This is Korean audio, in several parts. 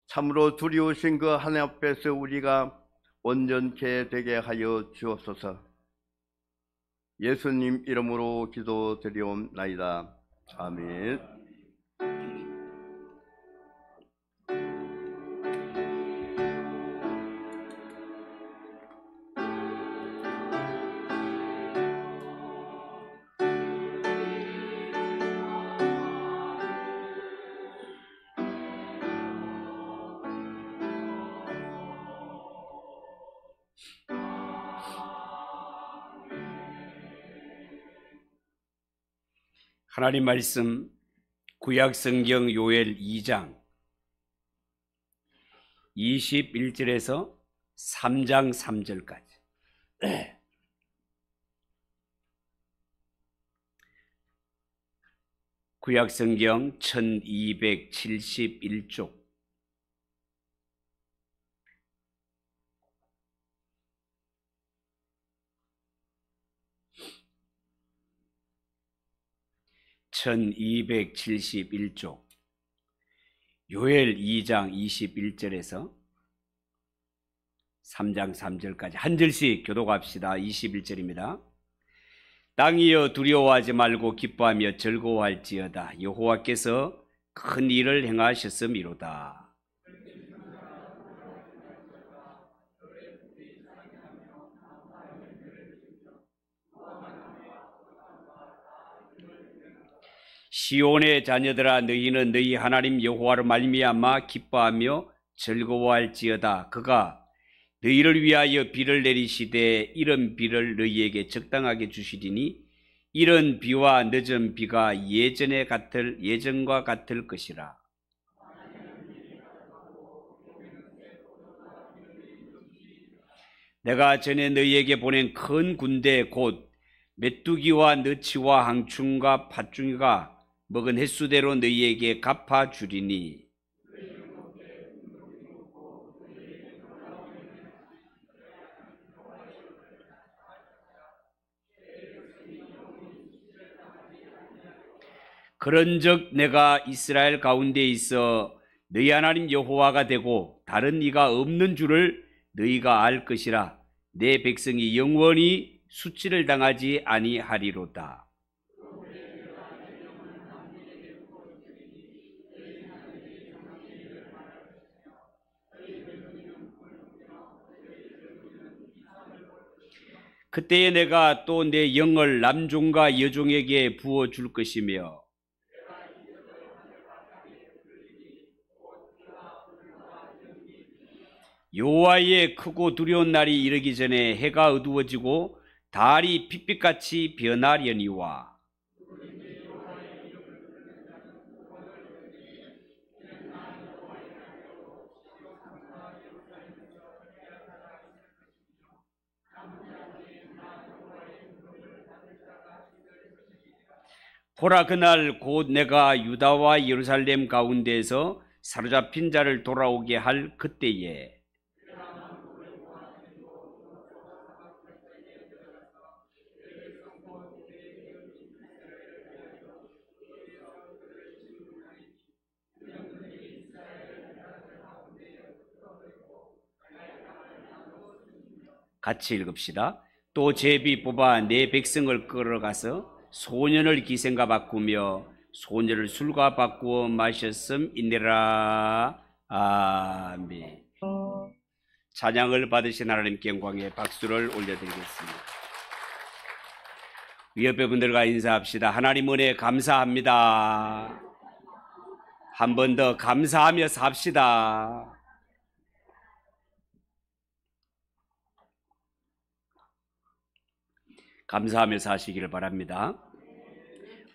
참으로 두려우신 그 하나님 앞에서 우리가 온전케 되게 하여 주옵소서. 예수님 이름으로 기도드리옵나이다. 아멘. 하나님 말씀 구약성경 요엘 2장 21절에서 3장 3절까지. 구약성경 1271쪽 (1271쪽) 요엘 2장 21절에서 3장 3절까지 한 절씩 교독합시다. 21절입니다. 땅이여 두려워하지 말고 기뻐하며 즐거워할지어다. 여호와께서 큰 일을 행하셨음이로다. 시온의 자녀들아, 너희는 너희 하나님 여호와로 말미암아 기뻐하며 즐거워할지어다. 그가 너희를 위하여 비를 내리시되 이런 비를 너희에게 적당하게 주시리니 이런 비와 늦은 비가 예전과 같을 것이라. 내가 전에 너희에게 보낸 큰 군대 곧 메뚜기와 너치와 항충과 팥중이가 먹은 횟수대로 너희에게 갚아주리니 그런즉 내가 이스라엘 가운데 있어 너희 하나님 여호와가 되고 다른 이가 없는 줄을 너희가 알 것이라. 내 백성이 영원히 수치를 당하지 아니하리로다. 그때에 내가 또 내 영을 남종과 여종에게 부어줄 것이며 여호와의 크고 두려운 날이 이르기 전에 해가 어두워지고 달이 핏빛같이 변하려니와 보라, 그날 곧 내가 유다와 예루살렘 가운데에서 사로잡힌 자를 돌아오게 할 그때에 같이 읽읍시다. 또 제비 뽑아 내 백성을 끌어가서 소년을 기생과 바꾸며 소녀를 술과 바꾸어 마셨음이니라. 아멘. 찬양을 받으신 하나님께 영광의 박수를 올려드리겠습니다. 위협의 분들과 인사합시다. 하나님 은혜 감사합니다. 한 번 더 감사하며 삽시다. 감사하며 사시기를 바랍니다.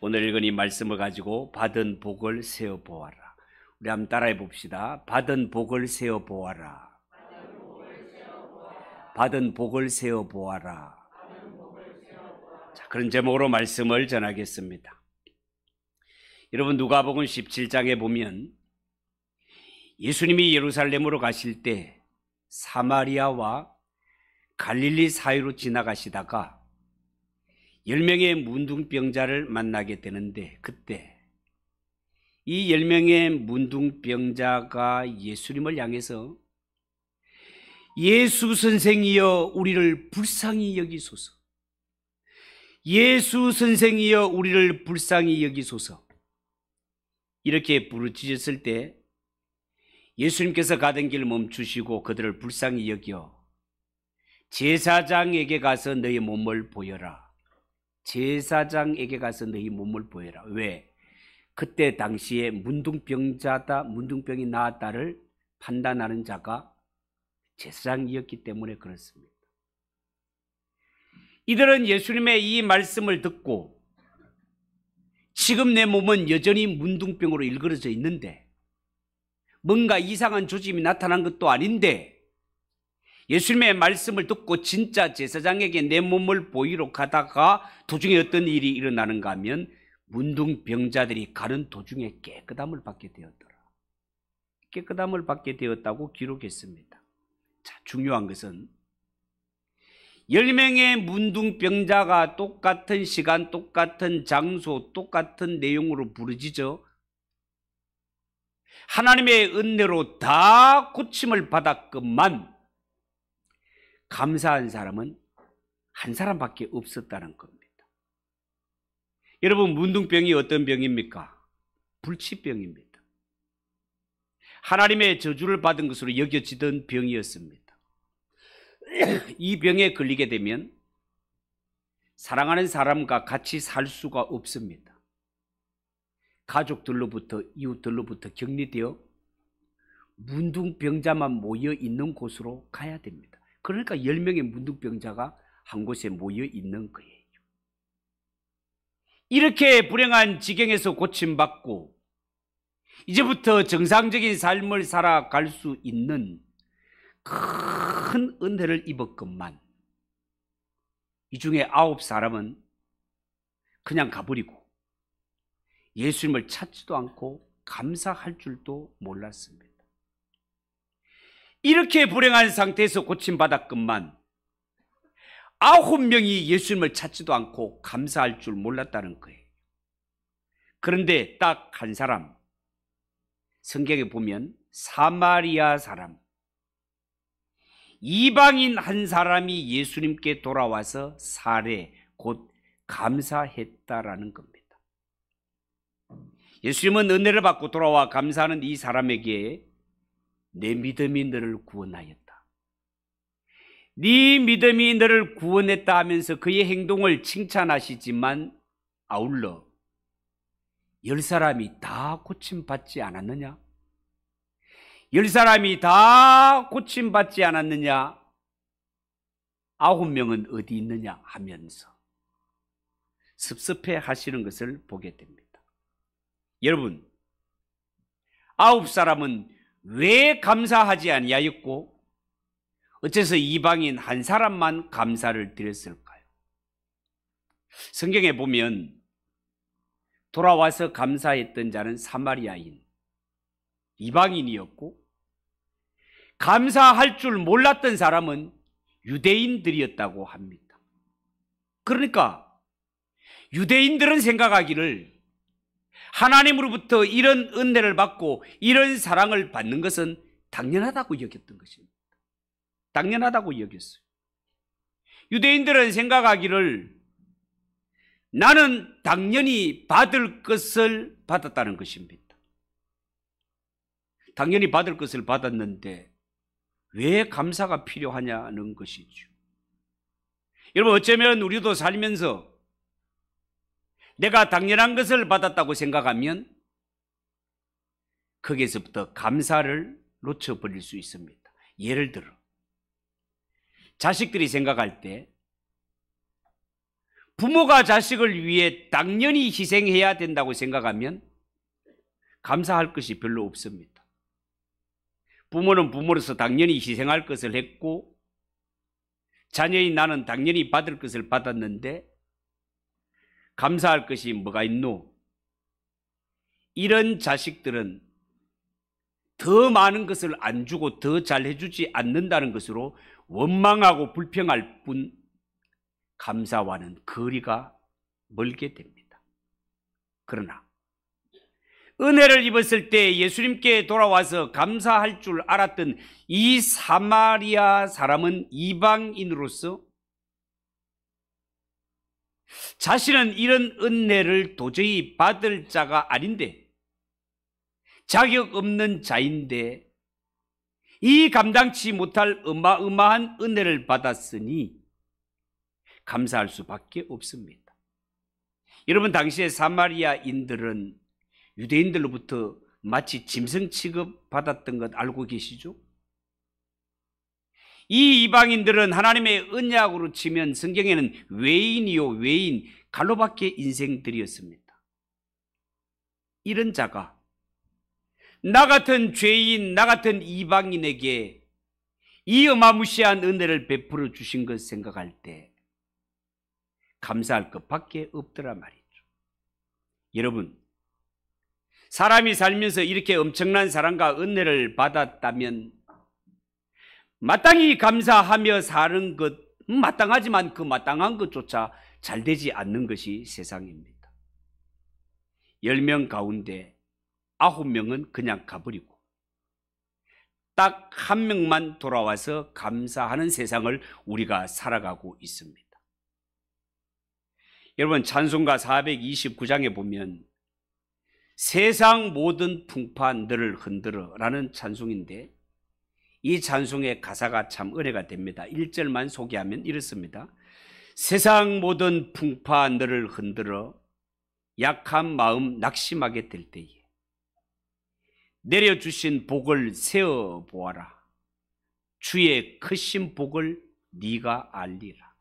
오늘 읽은 이 말씀을 가지고 받은 복을 세어보아라. 우리 한번 따라해 봅시다. 받은 복을 세어보아라. 받은 복을 세어보아라. 자, 그런 제목으로 말씀을 전하겠습니다. 여러분, 누가복음 17장에 보면 예수님이 예루살렘으로 가실 때 사마리아와 갈릴리 사이로 지나가시다가 10명의 문둥병자를 만나게 되는데, 그때 이 10명의 문둥병자가 예수님을 향해서 예수 선생이여 우리를 불쌍히 여기소서, 예수 선생이여 우리를 불쌍히 여기소서 이렇게 부르짖었을 때 예수님께서 가던 길 멈추시고 그들을 불쌍히 여겨 제사장에게 가서 너희 몸을 보여라. 제사장에게 가서 너희 몸을 보여라. 왜? 그때 당시에 문둥병이 나았다를 판단하는 자가 제사장이었기 때문에 그렇습니다. 이들은 예수님의 이 말씀을 듣고 지금 내 몸은 여전히 문둥병으로 일그러져 있는데 뭔가 이상한 조짐이 나타난 것도 아닌데 예수님의 말씀을 듣고 진짜 제사장에게 내 몸을 보이러 가다가 도중에 어떤 일이 일어나는가 하면 문둥병자들이 가는 도중에 깨끗함을 받게 되었더라. 깨끗함을 받게 되었다고 기록했습니다. 자, 중요한 것은 10명의 문둥병자가 똑같은 시간, 똑같은 장소, 똑같은 내용으로 부르짖어 하나님의 은혜로 다 고침을 받았건만 감사한 사람은 한 사람밖에 없었다는 겁니다. 여러분, 문둥병이 어떤 병입니까? 불치병입니다. 하나님의 저주를 받은 것으로 여겨지던 병이었습니다. 이 병에 걸리게 되면 사랑하는 사람과 같이 살 수가 없습니다. 가족들로부터, 이웃들로부터 격리되어 문둥병자만 모여 있는 곳으로 가야 됩니다. 그러니까 10명의 문둥병자가 한 곳에 모여 있는 거예요. 이렇게 불행한 지경에서 고침받고 이제부터 정상적인 삶을 살아갈 수 있는 큰 은혜를 입었건만 이 중에 9사람은 그냥 가버리고 예수님을 찾지도 않고 감사할 줄도 몰랐습니다. 이렇게 불행한 상태에서 고침받았건만 9명이 예수님을 찾지도 않고 감사할 줄 몰랐다는 거예요. 그런데 딱 한 사람, 성경에 보면 사마리아 사람, 이방인 한 사람이 예수님께 돌아와서 사례, 곧 감사했다라는 겁니다. 예수님은 은혜를 받고 돌아와 감사하는 이 사람에게 내 믿음이 너를 구원하였다, 네 믿음이 너를 구원했다 하면서 그의 행동을 칭찬하시지만 아울러 10사람이 다 고침받지 않았느냐? 10사람이 다 고침받지 않았느냐? 9명은 어디 있느냐 하면서 섭섭해 하시는 것을 보게 됩니다. 여러분, 9사람은 왜 감사하지 아니하였고 어째서 이방인 한 사람만 감사를 드렸을까요? 성경에 보면 돌아와서 감사했던 자는 사마리아인, 이방인이었고 감사할 줄 몰랐던 사람은 유대인들이었다고 합니다. 그러니까 유대인들은 생각하기를 하나님으로부터 이런 은혜를 받고 이런 사랑을 받는 것은 당연하다고 여겼던 것입니다. 당연하다고 여겼어요. 유대인들은 생각하기를 나는 당연히 받을 것을 받았다는 것입니다. 당연히 받을 것을 받았는데 왜 감사가 필요하냐는 것이죠. 여러분, 어쩌면 우리도 살면서 내가 당연한 것을 받았다고 생각하면 거기에서부터 감사를 놓쳐버릴 수 있습니다. 예를 들어 자식들이 생각할 때 부모가 자식을 위해 당연히 희생해야 된다고 생각하면 감사할 것이 별로 없습니다. 부모는 부모로서 당연히 희생할 것을 했고 자녀인 나는 당연히 받을 것을 받았는데 감사할 것이 뭐가 있노? 이런 자식들은 더 많은 것을 안 주고 더 잘해주지 않는다는 것으로 원망하고 불평할 뿐 감사와는 거리가 멀게 됩니다. 그러나 은혜를 입었을 때 예수님께 돌아와서 감사할 줄 알았던 이 사마리아 사람은 이방인으로서 자신은 이런 은혜를 도저히 받을 자가 아닌데, 자격 없는 자인데 이 감당치 못할 어마어마한 은혜를 받았으니 감사할 수밖에 없습니다. 여러분, 당시에 사마리아인들은 유대인들로부터 마치 짐승 취급 받았던 것 알고 계시죠? 이 이방인들은 하나님의 언약으로 치면 성경에는 외인이요 외인, 갈로 밖의 인생들이었습니다. 이런 자가 나 같은 죄인, 나 같은 이방인에게 이 어마무시한 은혜를 베풀어 주신 것 생각할 때 감사할 것밖에 없더라 말이죠. 여러분, 사람이 살면서 이렇게 엄청난 사랑과 은혜를 받았다면 마땅히 감사하며 사는 것, 마땅하지만 그 마땅한 것조차 잘 되지 않는 것이 세상입니다. 10명 가운데 9명은 그냥 가버리고 딱 1명만 돌아와서 감사하는 세상을 우리가 살아가고 있습니다. 여러분, 찬송가 429장에 보면 세상 모든 풍파 너를 흔들어 라는 찬송인데, 이 찬송의 가사가 참 은혜가 됩니다. 1절만 소개하면 이렇습니다. 세상 모든 풍파 너를 흔들어 약한 마음 낙심하게 될 때에 내려주신 복을 세어보아라. 주의 크신 복을 네가 알리라.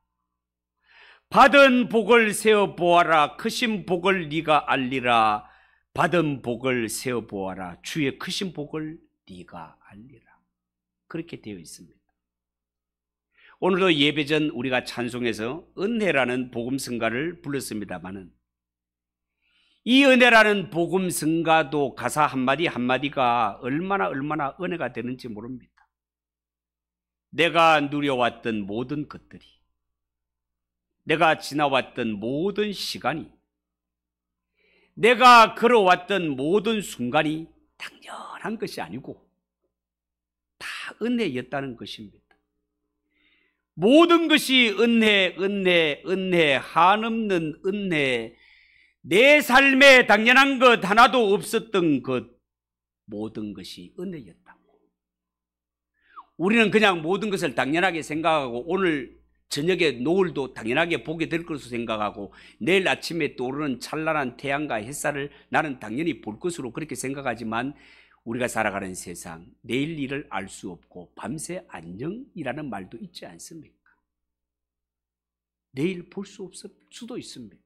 받은 복을 세어보아라. 크신 복을 네가 알리라. 받은 복을 세어보아라. 주의 크신 복을 네가 알리라. 그렇게 되어 있습니다. 오늘도 예배 전 우리가 찬송에서 은혜라는 복음성가를 불렀습니다마는 이 은혜라는 복음성가도 가사 한마디 한마디가 얼마나 은혜가 되는지 모릅니다. 내가 누려왔던 모든 것들이, 내가 지나왔던 모든 시간이, 내가 걸어왔던 모든 순간이 당연한 것이 아니고 다 은혜였다는 것입니다. 모든 것이 은혜, 한없는 은혜, 내 삶에 당연한 것 하나도 없었던 것, 모든 것이 은혜였다고. 우리는 그냥 모든 것을 당연하게 생각하고 오늘 저녁에 노을도 당연하게 보게 될 것으로 생각하고 내일 아침에 떠오르는 찬란한 태양과 햇살을 나는 당연히 볼 것으로 그렇게 생각하지만 우리가 살아가는 세상, 내일 일을 알 수 없고 밤새 안녕이라는 말도 있지 않습니까? 내일 볼 수 없을 수도 있습니다.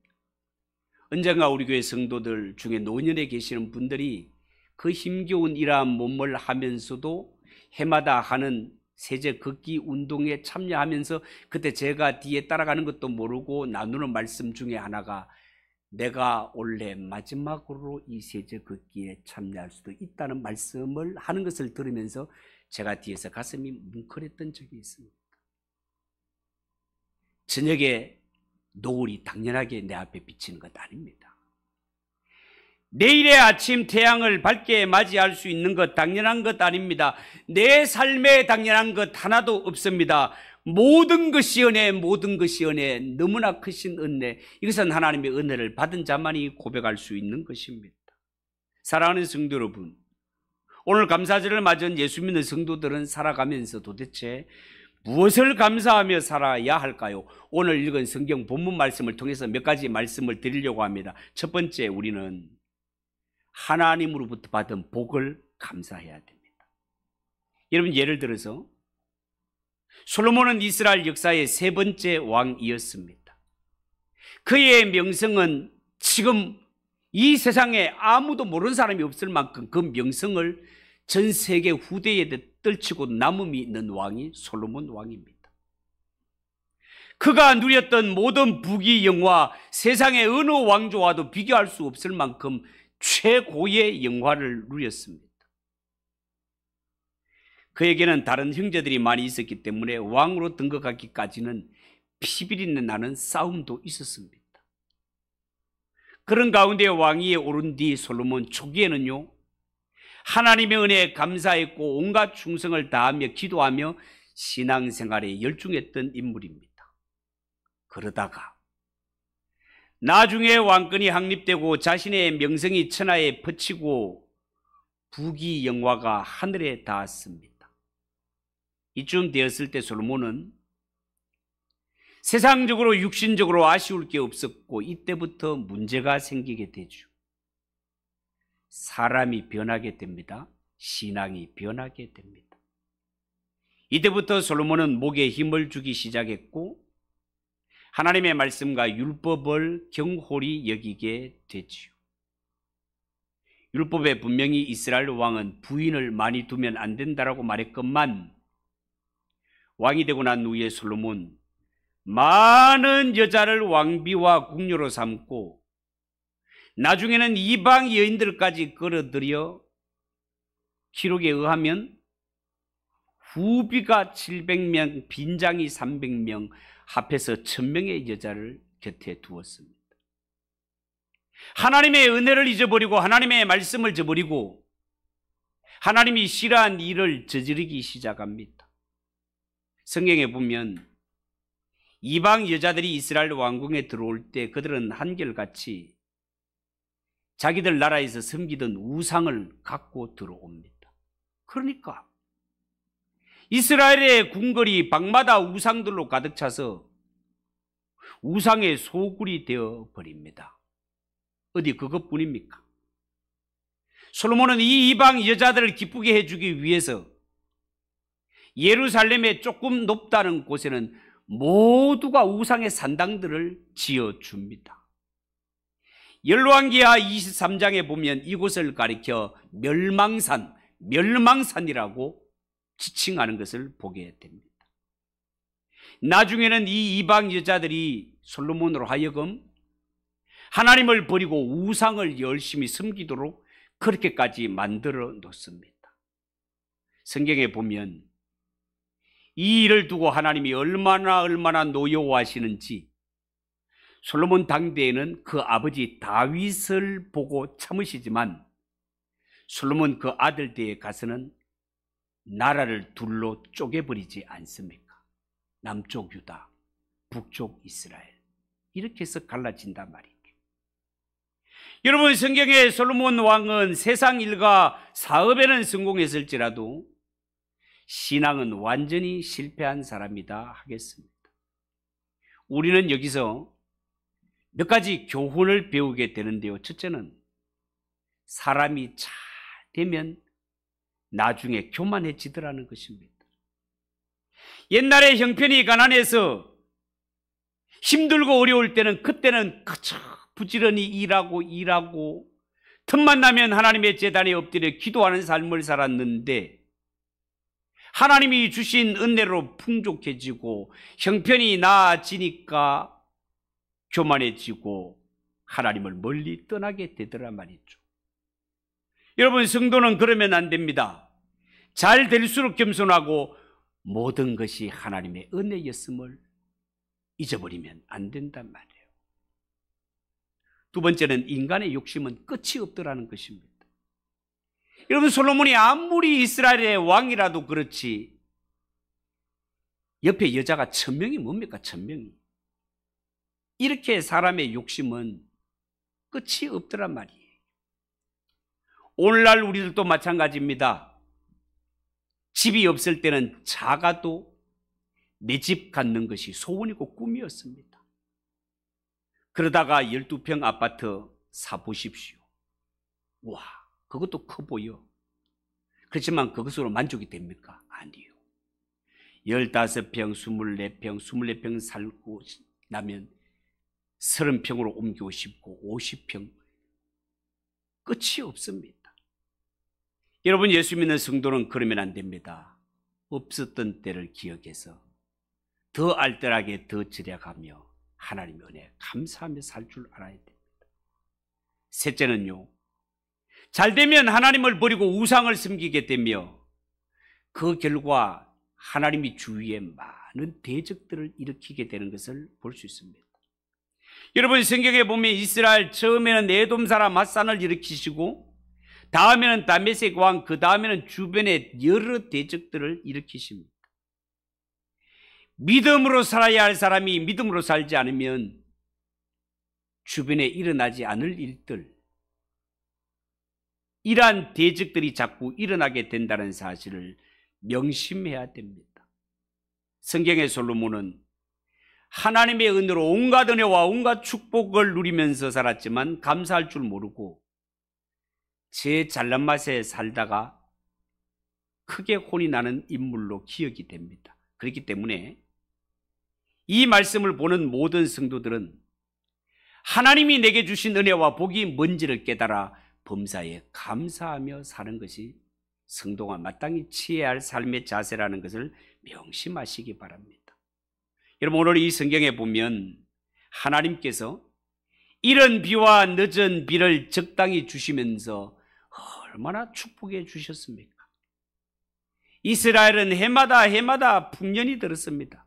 언젠가 우리 교회 성도들 중에 노년에 계시는 분들이 그 힘겨운 일한 몸을 하면서도 해마다 하는 세제 걷기 운동에 참여하면서 그때 제가 뒤에 따라가는 것도 모르고 나누는 말씀 중에 하나가 내가 올해 마지막으로 이 세제 걷기에 참여할 수도 있다는 말씀을 하는 것을 들으면서 제가 뒤에서 가슴이 뭉클했던 적이 있습니다. 저녁에 노을이 당연하게 내 앞에 비치는 것 아닙니다. 내일의 아침 태양을 밝게 맞이할 수 있는 것 당연한 것 아닙니다. 내 삶에 당연한 것 하나도 없습니다. 모든 것이 은혜, 모든 것이 은혜, 너무나 크신 은혜. 이것은 하나님의 은혜를 받은 자만이 고백할 수 있는 것입니다. 사랑하는 성도 여러분, 오늘 감사절을 맞은 예수 믿는 성도들은 살아가면서 도대체 무엇을 감사하며 살아야 할까요? 오늘 읽은 성경 본문 말씀을 통해서 몇 가지 말씀을 드리려고 합니다. 첫 번째, 우리는 하나님으로부터 받은 복을 감사해야 됩니다. 여러분, 예를 들어서 솔로몬은 이스라엘 역사의 3번째 왕이었습니다. 그의 명성은 지금 이 세상에 아무도 모르는 사람이 없을 만큼 그 명성을 전 세계 후대에 떨치고 남음이 있는 왕이 솔로몬 왕입니다. 그가 누렸던 모든 부귀 영화, 세상의 어느 왕조와도 비교할 수 없을 만큼 최고의 영화를 누렸습니다. 그에게는 다른 형제들이 많이 있었기 때문에 왕으로 등극하기까지는 피비린내 나는 싸움도 있었습니다. 그런 가운데 왕위에 오른 뒤 솔로몬 초기에는요, 하나님의 은혜에 감사했고 온갖 충성을 다하며 기도하며 신앙생활에 열중했던 인물입니다. 그러다가 나중에 왕권이 확립되고 자신의 명성이 천하에 퍼지고 부귀영화가 하늘에 닿았습니다. 이쯤 되었을 때 솔로몬은 세상적으로 육신적으로 아쉬울 게 없었고 이때부터 문제가 생기게 되죠. 사람이 변하게 됩니다. 신앙이 변하게 됩니다. 이때부터 솔로몬은 목에 힘을 주기 시작했고 하나님의 말씀과 율법을 경홀히 여기게 되지요. 율법에 분명히 이스라엘 왕은 부인을 많이 두면 안 된다라고 말했건만 왕이 되고 난 후에 솔로몬 많은 여자를 왕비와 궁녀로 삼고 나중에는 이방 여인들까지 끌어들여 기록에 의하면 후비가 700명, 빈장이 300명, 합해서 1000명의 여자를 곁에 두었습니다. 하나님의 은혜를 잊어버리고 하나님의 말씀을 저버리고 하나님이 싫어한 일을 저지르기 시작합니다. 성경에 보면 이방 여자들이 이스라엘 왕궁에 들어올 때 그들은 한결같이 자기들 나라에서 섬기던 우상을 갖고 들어옵니다. 그러니까 이스라엘의 궁궐이 방마다 우상들로 가득 차서 우상의 소굴이 되어 버립니다. 어디 그것뿐입니까? 솔로몬은 이 이방 여자들을 기쁘게 해주기 위해서 예루살렘의 조금 높다는 곳에는 모두가 우상의 산당들을 지어줍니다. 열왕기하 23장에 보면 이곳을 가리켜 멸망산, 멸망산이라고 지칭하는 것을 보게 됩니다. 나중에는 이 이방 여자들이 솔로몬으로 하여금 하나님을 버리고 우상을 열심히 섬기도록 그렇게까지 만들어 놓습니다. 성경에 보면 이 일을 두고 하나님이 얼마나 노여워하시는지 솔로몬 당대에는 그 아버지 다윗을 보고 참으시지만 솔로몬 그 아들 때에 가서는 나라를 둘로 쪼개버리지 않습니까? 남쪽 유다, 북쪽 이스라엘 이렇게 해서 갈라진단 말이죠. 여러분, 성경에 솔로몬 왕은 세상 일과 사업에는 성공했을지라도 신앙은 완전히 실패한 사람이다 하겠습니다. 우리는 여기서 몇 가지 교훈을 배우게 되는데요. 첫째는 사람이 잘 되면 나중에 교만해지더라는 것입니다. 옛날에 형편이 가난해서 힘들고 어려울 때는 그때는 그저 부지런히 일하고 틈만 나면 하나님의 제단에 엎드려 기도하는 삶을 살았는데 하나님이 주신 은혜로 풍족해지고 형편이 나아지니까 교만해지고 하나님을 멀리 떠나게 되더란 말이죠. 여러분, 성도는 그러면 안 됩니다. 잘 될수록 겸손하고 모든 것이 하나님의 은혜였음을 잊어버리면 안 된단 말이에요. 두 번째는 인간의 욕심은 끝이 없더라는 것입니다. 여러분, 솔로몬이 아무리 이스라엘의 왕이라도 그렇지 옆에 여자가 1000명이 뭡니까? 1000명이. 이렇게 사람의 욕심은 끝이 없더란 말이에요. 오늘날 우리들도 마찬가지입니다. 집이 없을 때는 작아도 내 집 갖는 것이 소원이고 꿈이었습니다. 그러다가 12평 아파트 사보십시오. 와, 그것도 커 보여. 그렇지만 그것으로 만족이 됩니까? 아니요. 15평, 24평, 24평 살고 나면 30평으로 옮기고 싶고 50평 끝이 없습니다. 여러분, 예수 믿는 성도는 그러면 안 됩니다. 없었던 때를 기억해서 더 알뜰하게 더 절약하며 하나님의 은혜에 감사하며 살 줄 알아야 됩니다. 셋째는요, 잘 되면 하나님을 버리고 우상을 섬기게 되며 그 결과 하나님이 주위에 많은 대적들을 일으키게 되는 것을 볼 수 있습니다. 여러분, 성경에 보면 이스라엘 처음에는 에돔 사람 핫산을 일으키시고 다음에는 다메섹 왕, 그 다음에는 주변에 여러 대적들을 일으키십니다. 믿음으로 살아야 할 사람이 믿음으로 살지 않으면 주변에 일어나지 않을 일들, 이러한 대적들이 자꾸 일어나게 된다는 사실을 명심해야 됩니다. 성경의 솔로몬은 하나님의 은혜로 온갖 은혜와 온갖 축복을 누리면서 살았지만 감사할 줄 모르고 제 잘난 맛에 살다가 크게 혼이 나는 인물로 기억이 됩니다. 그렇기 때문에 이 말씀을 보는 모든 성도들은 하나님이 내게 주신 은혜와 복이 뭔지를 깨달아 범사에 감사하며 사는 것이 성도가 마땅히 취해야 할 삶의 자세라는 것을 명심하시기 바랍니다. 여러분, 오늘 이 성경에 보면 하나님께서 이른 비와 늦은 비를 적당히 주시면서 얼마나 축복해 주셨습니까? 이스라엘은 해마다 풍년이 들었습니다.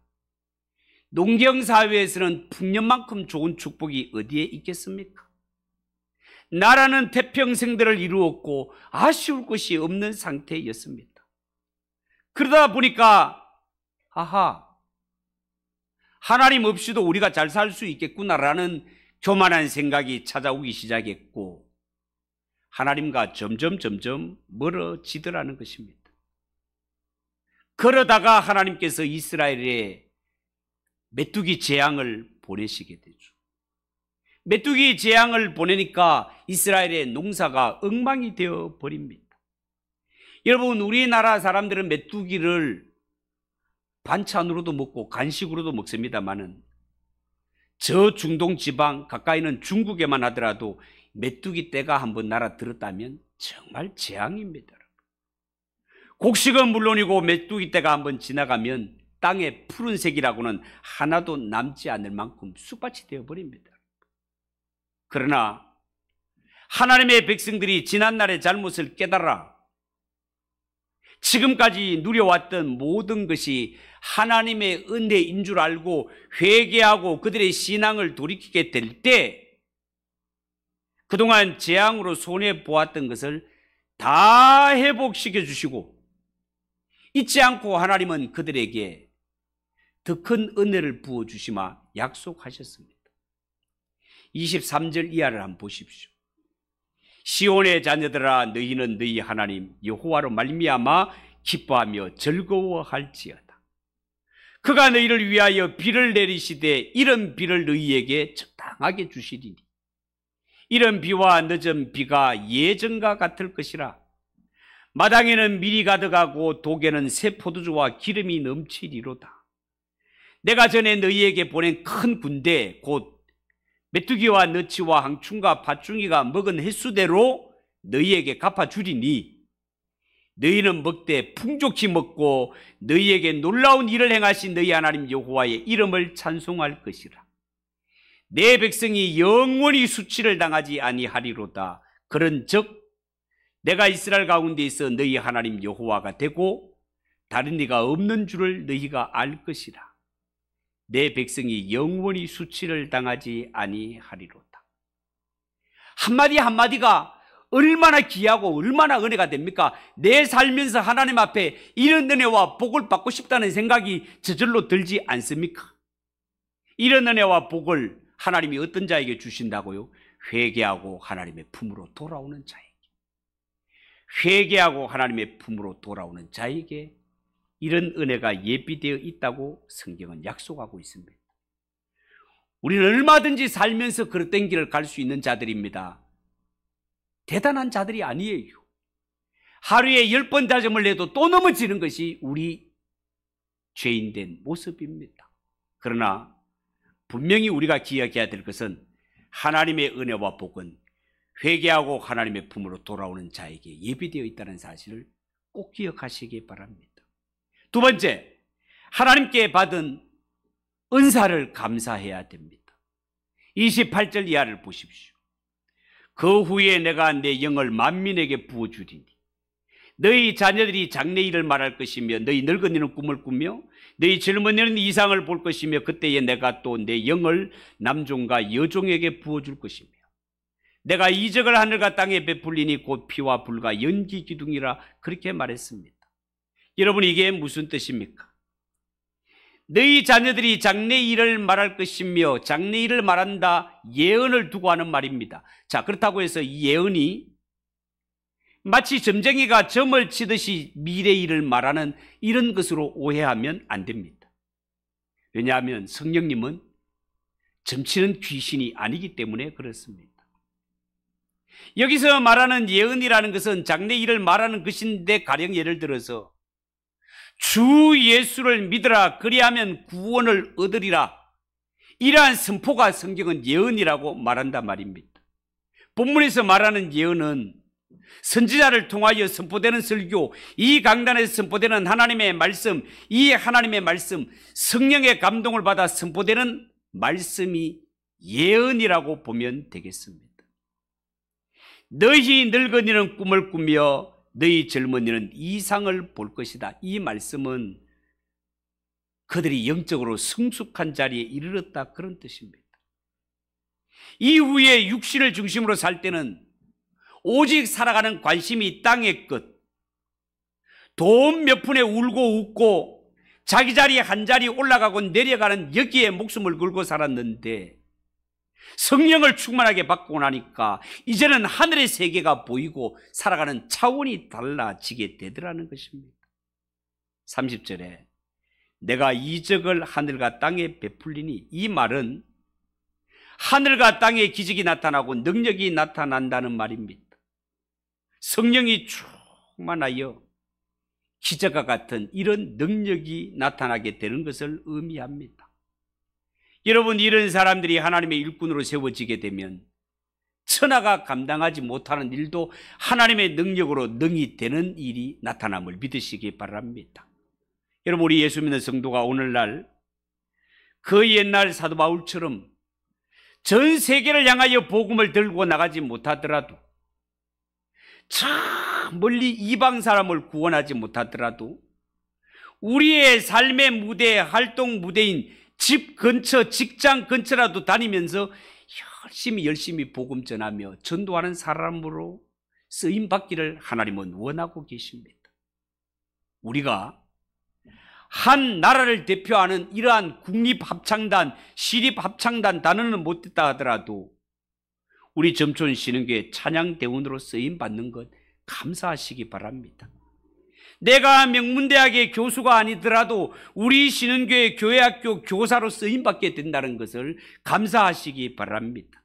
농경사회에서는 풍년만큼 좋은 축복이 어디에 있겠습니까? 나라는 태평생대를 이루었고 아쉬울 것이 없는 상태였습니다. 그러다 보니까 하나님 없이도 우리가 잘 살 수 있겠구나라는 교만한 생각이 찾아오기 시작했고 하나님과 점점 멀어지더라는 것입니다. 그러다가 하나님께서 이스라엘에 메뚜기 재앙을 보내시게 되죠. 메뚜기 재앙을 보내니까 이스라엘의 농사가 엉망이 되어 버립니다. 여러분, 우리나라 사람들은 메뚜기를 반찬으로도 먹고 간식으로도 먹습니다만은 저 중동 지방 가까이는 중국에만 하더라도 메뚜기 떼가 한번 날아들었다면 정말 재앙입니다. 곡식은 물론이고 메뚜기 떼가 한번 지나가면 땅의 푸른색이라고는 하나도 남지 않을 만큼 쑥밭이 되어버립니다. 그러나 하나님의 백성들이 지난날의 잘못을 깨달아 지금까지 누려왔던 모든 것이 하나님의 은혜인 줄 알고 회개하고 그들의 신앙을 돌이키게 될 때 그동안 재앙으로 손해보았던 것을 다 회복시켜 주시고 잊지 않고 하나님은 그들에게 더 큰 은혜를 부어주시마 약속하셨습니다. 23절 이하를 한번 보십시오. 시온의 자녀들아, 너희는 너희 하나님 여호와로 말미암아 기뻐하며 즐거워할지어다. 그가 너희를 위하여 비를 내리시되 이런 비를 너희에게 적당하게 주시리니 이런 비와 늦은 비가 예전과 같을 것이라. 마당에는 밀이 가득하고 독에는 새 포도주와 기름이 넘치리로다. 내가 전에 너희에게 보낸 큰 군대 곧 메뚜기와 너치와 항충과 팥중이가 먹은 횟수대로 너희에게 갚아주리니 너희는 먹되 풍족히 먹고 너희에게 놀라운 일을 행하신 너희 하나님 여호와의 이름을 찬송할 것이라. 내 백성이 영원히 수치를 당하지 아니하리로다. 그런즉 내가 이스라엘 가운데 있어 너희 하나님 여호와가 되고 다른 이가 없는 줄을 너희가 알 것이라. 내 백성이 영원히 수치를 당하지 아니하리로다. 한마디 한마디가 얼마나 귀하고 얼마나 은혜가 됩니까? 내 살면서 하나님 앞에 이런 은혜와 복을 받고 싶다는 생각이 저절로 들지 않습니까? 이런 은혜와 복을 하나님이 어떤 자에게 주신다고요? 회개하고 하나님의 품으로 돌아오는 자에게. 회개하고 하나님의 품으로 돌아오는 자에게 이런 은혜가 예비되어 있다고 성경은 약속하고 있습니다. 우리는 얼마든지 살면서 그릇된 길을 갈 수 있는 자들입니다. 대단한 자들이 아니에요. 하루에 10번 다짐을 해도 또 넘어지는 것이 우리 죄인된 모습입니다. 그러나 분명히 우리가 기억해야 될 것은 하나님의 은혜와 복은 회개하고 하나님의 품으로 돌아오는 자에게 예비되어 있다는 사실을 꼭 기억하시기 바랍니다. 두 번째, 하나님께 받은 은사를 감사해야 됩니다. 28절 이하를 보십시오. 그 후에 내가 내 영을 만민에게 부어주리니 너희 자녀들이 장래일을 말할 것이며 너희 늙은이는 꿈을 꾸며 너희 젊은이는 이상을 볼 것이며 그때에 내가 또 내 영을 남종과 여종에게 부어줄 것이며 내가 이적을 하늘과 땅에 베풀리니 곧 피와 불과 연기 기둥이라 그렇게 말했습니다. 여러분, 이게 무슨 뜻입니까? 너희 자녀들이 장래일을 말할 것이며 장래일을 말한다, 예언을 두고 하는 말입니다. 자, 그렇다고 해서 이 예언이 마치 점쟁이가 점을 치듯이 미래일을 말하는 이런 것으로 오해하면 안 됩니다. 왜냐하면 성령님은 점치는 귀신이 아니기 때문에 그렇습니다. 여기서 말하는 예언이라는 것은 장래일을 말하는 것인데, 가령 예를 들어서 주 예수를 믿으라 그리하면 구원을 얻으리라, 이러한 선포가 성경은 예언이라고 말한단 말입니다. 본문에서 말하는 예언은 선지자를 통하여 선포되는 설교, 이 강단에서 선포되는 하나님의 말씀, 이 하나님의 말씀, 성령의 감동을 받아 선포되는 말씀이 예언이라고 보면 되겠습니다. 너희 늙은이는 꿈을 꾸며 너희 젊은이는 이상을 볼 것이다. 이 말씀은 그들이 영적으로 성숙한 자리에 이르렀다, 그런 뜻입니다. 이후에 육신을 중심으로 살 때는 오직 살아가는 관심이 땅의 것, 돈 몇 푼에 울고 웃고 자기 자리 한 자리 올라가고 내려가는 여기에 목숨을 걸고 살았는데, 성령을 충만하게 받고 나니까 이제는 하늘의 세계가 보이고 살아가는 차원이 달라지게 되더라는 것입니다. 30절에 내가 이적을 하늘과 땅에 베풀리니, 이 말은 하늘과 땅에 기적이 나타나고 능력이 나타난다는 말입니다. 성령이 충만하여 기적과 같은 이런 능력이 나타나게 되는 것을 의미합니다. 여러분, 이런 사람들이 하나님의 일꾼으로 세워지게 되면 천하가 감당하지 못하는 일도 하나님의 능력으로 능히 되는 일이 나타남을 믿으시기 바랍니다. 여러분, 우리 예수 믿는 성도가 오늘날 그 옛날 사도 바울처럼 전 세계를 향하여 복음을 들고 나가지 못하더라도, 저 멀리 이방 사람을 구원하지 못하더라도 우리의 삶의 무대, 활동 무대인 집 근처, 직장 근처라도 다니면서 열심히 복음 전하며 전도하는 사람으로 쓰임받기를 하나님은 원하고 계십니다. 우리가 한 나라를 대표하는 이러한 국립합창단, 시립합창단 단원은 못했다 하더라도 우리 점촌 신흥교회 찬양대원으로 쓰임받는 것 감사하시기 바랍니다. 내가 명문대학의 교수가 아니더라도 우리 신흥교회 교회학교 교사로 쓰임받게 된다는 것을 감사하시기 바랍니다.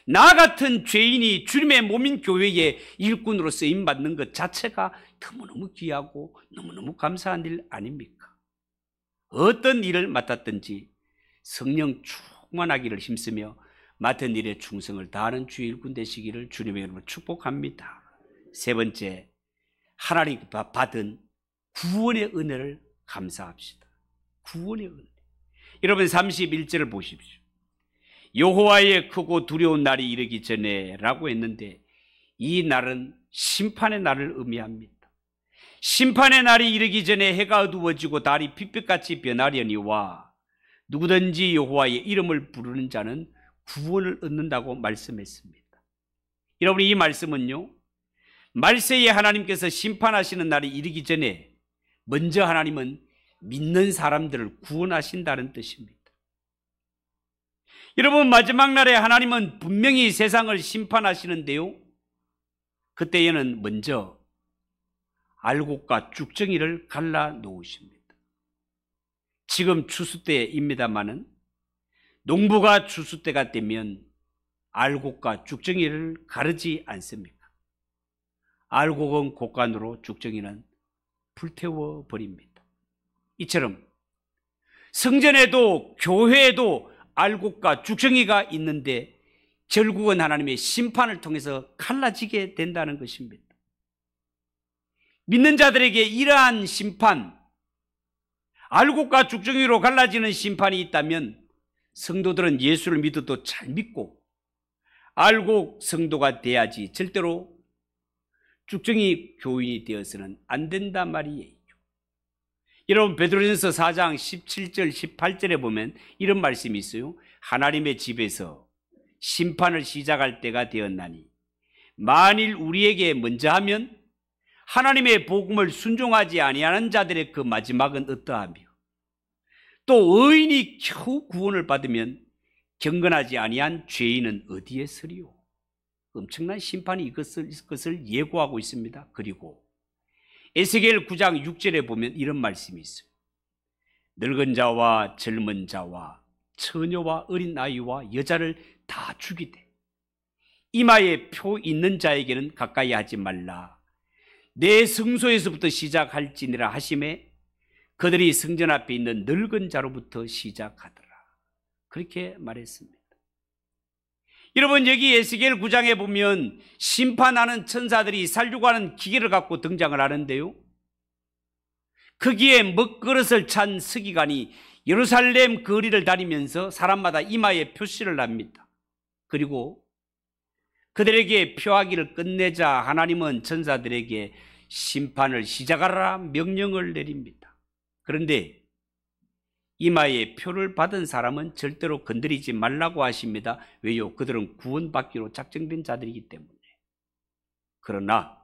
나 같은 죄인이 주님의 몸인 교회에 일꾼으로 쓰임받는 것 자체가 너무너무 귀하고 너무너무 감사한 일 아닙니까? 어떤 일을 맡았든지 성령 충만하기를 힘쓰며 맡은 일에 충성을 다하는 주의 일꾼 되시기를 주님의 이름으로 축복합니다. 세 번째, 하나님 받은 구원의 은혜를 감사합시다. 구원의 은혜. 여러분, 31절을 보십시오. 여호와의 크고 두려운 날이 이르기 전에 라고 했는데, 이 날은 심판의 날을 의미합니다. 심판의 날이 이르기 전에 해가 어두워지고 달이 핏빛같이 변하려니와 누구든지 여호와의 이름을 부르는 자는 구원을 얻는다고 말씀했습니다. 여러분, 이 말씀은요, 말세에 하나님께서 심판하시는 날이 이르기 전에 먼저 하나님은 믿는 사람들을 구원하신다는 뜻입니다. 여러분, 마지막 날에 하나님은 분명히 세상을 심판하시는데요, 그때에는 먼저 알곡과 쭉정이를 갈라 놓으십니다. 지금 추수 때입니다마는 농부가 추수 때가 되면 알곡과 쭉정이를 가르지 않습니까? 알곡은 곡간으로, 쭉정이는 불태워 버립니다. 이처럼 성전에도 교회에도 알곡과 쭉정이가 있는데 결국은 하나님의 심판을 통해서 갈라지게 된다는 것입니다. 믿는 자들에게 이러한 심판, 알곡과 쭉정이로 갈라지는 심판이 있다면 성도들은 예수를 믿어도 잘 믿고 알곡 성도가 돼야지 절대로 쭉정이 교인이 되어서는 안 된단 말이에요. 여러분 베드로전서 4장 17절 18절에 보면 이런 말씀이 있어요. 하나님의 집에서 심판을 시작할 때가 되었나니 만일 우리에게 먼저 하면 하나님의 복음을 순종하지 아니하는 자들의 그 마지막은 어떠하며 또 의인이 겨우 구원을 받으면 경건하지 아니한 죄인은 어디에 서리요? 엄청난 심판이 이것을 예고하고 있습니다. 그리고 에스겔 9장 6절에 보면 이런 말씀이 있어요. 늙은 자와 젊은 자와 처녀와 어린 아이와 여자를 다 죽이되 이마에 표 있는 자에게는 가까이 하지 말라. 내 성소에서부터 시작할지니라 하심에 그들이 성전 앞에 있는 늙은 자로부터 시작하더라. 그렇게 말했습니다. 여러분 여기 에스겔 9장에 보면 심판하는 천사들이 살려고 하는 기계를 갖고 등장을 하는데요. 거기에 먹그릇을 찬 서기관이 예루살렘 거리를 다니면서 사람마다 이마에 표시를 합니다. 그리고 그들에게 표하기를 끝내자 하나님은 천사들에게 심판을 시작하라 명령을 내립니다. 그런데 이마에 표를 받은 사람은 절대로 건드리지 말라고 하십니다. 왜요? 그들은 구원받기로 작정된 자들이기 때문에. 그러나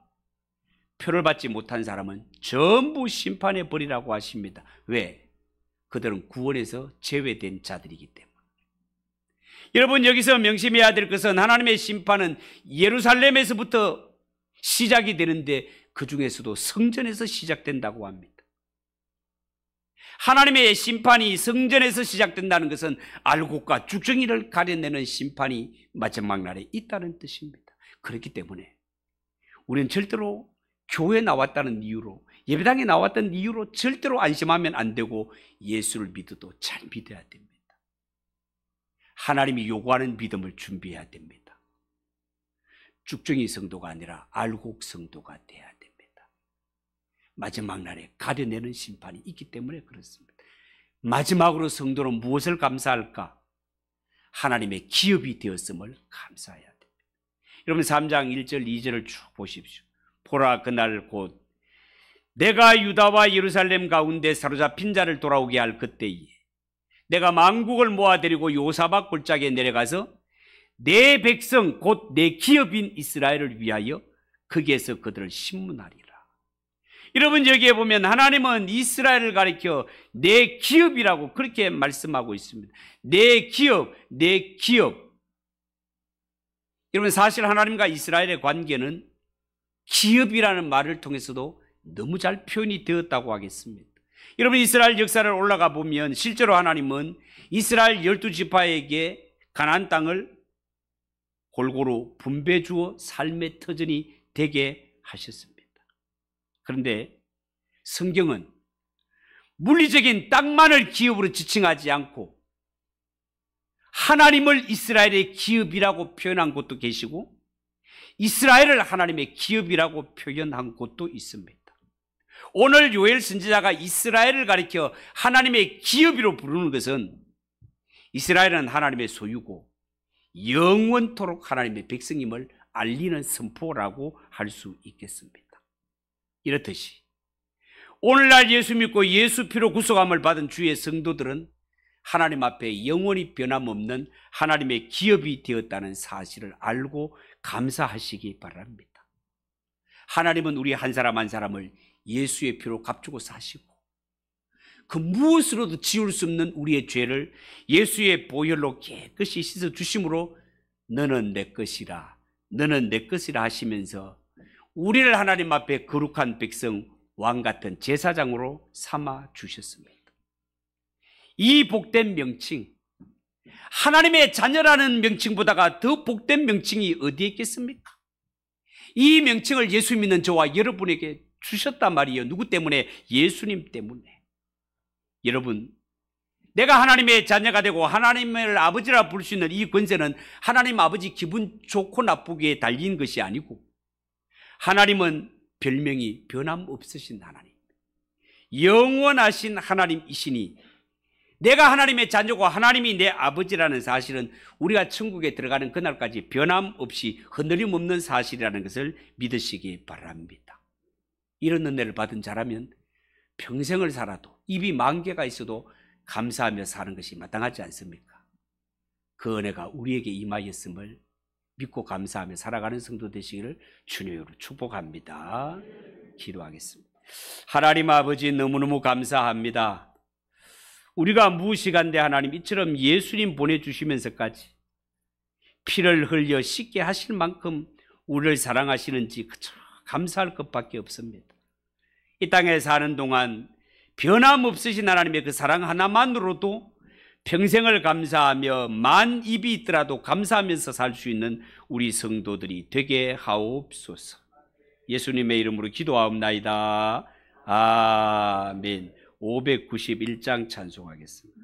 표를 받지 못한 사람은 전부 심판해 버리라고 하십니다. 왜? 그들은 구원에서 제외된 자들이기 때문에. 여러분 여기서 명심해야 될 것은 하나님의 심판은 예루살렘에서부터 시작이 되는데 그 중에서도 성전에서 시작된다고 합니다. 하나님의 심판이 성전에서 시작된다는 것은 알곡과 쭉정이를 가려내는 심판이 마지막 날에 있다는 뜻입니다. 그렇기 때문에 우리는 절대로 교회에 나왔다는 이유로 예배당에 나왔다는 이유로 절대로 안심하면 안 되고 예수를 믿어도 잘 믿어야 됩니다. 하나님이 요구하는 믿음을 준비해야 됩니다. 쭉정이 성도가 아니라 알곡 성도가 돼야 됩니다. 마지막 날에 가려내는 심판이 있기 때문에 그렇습니다. 마지막으로 성도는 무엇을 감사할까? 하나님의 기업이 되었음을 감사해야 됩니다. 여러분 3장 1절 2절을 쭉 보십시오. 보라 그날 곧 내가 유다와 예루살렘 가운데 사로잡힌 자를 돌아오게 할 그때에 내가 만국을 모아들이고 요사박 골짜기에 내려가서 내 백성 곧 내 기업인 이스라엘을 위하여 거기에서 그들을 심문하리라. 여러분 여기에 보면 하나님은 이스라엘을 가리켜 내 기업이라고 그렇게 말씀하고 있습니다. 내 기업, 내 기업. 여러분 사실 하나님과 이스라엘의 관계는 기업이라는 말을 통해서도 너무 잘 표현이 되었다고 하겠습니다. 여러분 이스라엘 역사를 올라가 보면 실제로 하나님은 이스라엘 12지파에게 가나안 땅을 골고루 분배해 주어 삶의 터전이 되게 하셨습니다. 그런데 성경은 물리적인 땅만을 기업으로 지칭하지 않고 하나님을 이스라엘의 기업이라고 표현한 곳도 계시고 이스라엘을 하나님의 기업이라고 표현한 곳도 있습니다. 오늘 요엘 선지자가 이스라엘을 가리켜 하나님의 기업이로 부르는 것은 이스라엘은 하나님의 소유고 영원토록 하나님의 백성임을 알리는 선포라고 할 수 있겠습니다. 이렇듯이 오늘날 예수 믿고 예수 피로 구속함을 받은 주의 성도들은 하나님 앞에 영원히 변함없는 하나님의 기업이 되었다는 사실을 알고 감사하시기 바랍니다. 하나님은 우리 한 사람 한 사람을 예수의 피로 값주고 사시고 그 무엇으로도 지울 수 없는 우리의 죄를 예수의 보혈로 깨끗이 씻어 주심으로 너는 내 것이라 너는 내 것이라 하시면서 우리를 하나님 앞에 거룩한 백성 왕 같은 제사장으로 삼아 주셨습니다. 이 복된 명칭, 하나님의 자녀라는 명칭보다가 더 복된 명칭이 어디에 있겠습니까? 이 명칭을 예수 믿는 저와 여러분에게 주셨단 말이에요. 누구 때문에? 예수님 때문에. 여러분, 내가 하나님의 자녀가 되고 하나님을 아버지라 부를 수 있는 이 권세는 하나님 아버지 기분 좋고 나쁘게 달린 것이 아니고 하나님은 별명이 변함없으신 하나님, 영원하신 하나님이시니 내가 하나님의 자녀고 하나님이 내 아버지라는 사실은 우리가 천국에 들어가는 그날까지 변함없이 흔들림 없는 사실이라는 것을 믿으시기 바랍니다. 이런 은혜를 받은 자라면 평생을 살아도 입이 10,000개가 있어도 감사하며 사는 것이 마땅하지 않습니까? 그 은혜가 우리에게 임하였음을 믿고 감사하며 살아가는 성도 되시기를 주님으로 축복합니다. 기도하겠습니다. 하나님 아버지, 너무너무 감사합니다. 우리가 무식한데 하나님 이처럼 예수님 보내주시면서까지 피를 흘려 씻게 하실 만큼 우리를 사랑하시는지 그저 감사할 것밖에 없습니다. 이 땅에 사는 동안 변함없으신 하나님의 그 사랑 하나만으로도 평생을 감사하며 만 입이 있더라도 감사하면서 살 수 있는 우리 성도들이 되게 하옵소서. 예수님의 이름으로 기도하옵나이다. 아멘. 591장 찬송하겠습니다.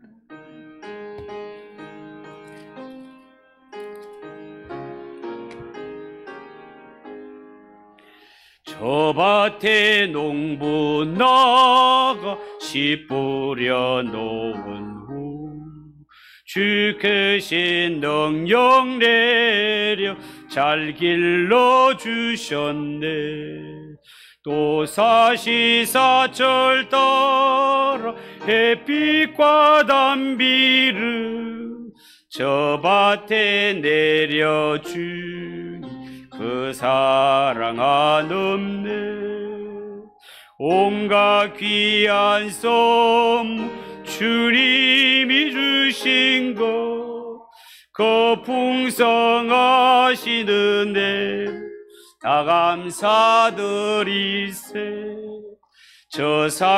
저 밭에 농부 나가 씨 뿌려 놓은 후 주 크신 능력 내려 잘 길러주셨네. 또 사시사철 따라 햇빛과 단비를 저 밭에 내려주니 그 사랑 한없네. 온갖 귀한 선물 주님이 주신 것 그 풍성하신 은혜 다 감사드리세. 저 상